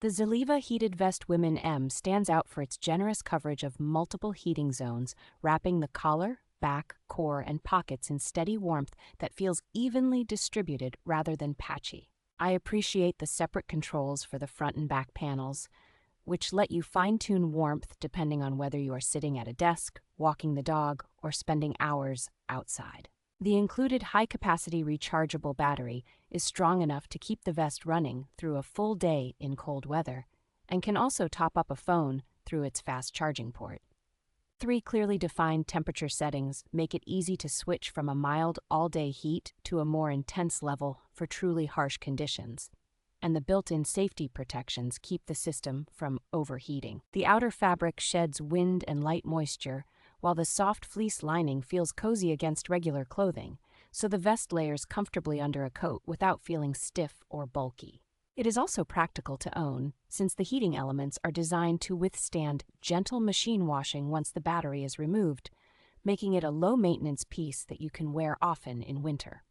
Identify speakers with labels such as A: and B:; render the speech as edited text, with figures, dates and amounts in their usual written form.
A: The Zylyva Heated Vest Women M stands out for its generous coverage of multiple heating zones, wrapping the collar, back, core, and pockets in steady warmth that feels evenly distributed rather than patchy. I appreciate the separate controls for the front and back panels, which let you fine-tune warmth depending on whether you are sitting at a desk, walking the dog, or spending hours outside. The included high-capacity rechargeable battery is strong enough to keep the vest running through a full day in cold weather, and can also top up a phone through its fast charging port. 3 clearly defined temperature settings make it easy to switch from a mild all-day heat to a more intense level for truly harsh conditions, and the built-in safety protections keep the system from overheating. The outer fabric sheds wind and light moisture, while the soft fleece lining feels cozy against regular clothing, so the vest layers comfortably under a coat without feeling stiff or bulky. It is also practical to own, since the heating elements are designed to withstand gentle machine washing once the battery is removed, making it a low-maintenance piece that you can wear often in winter.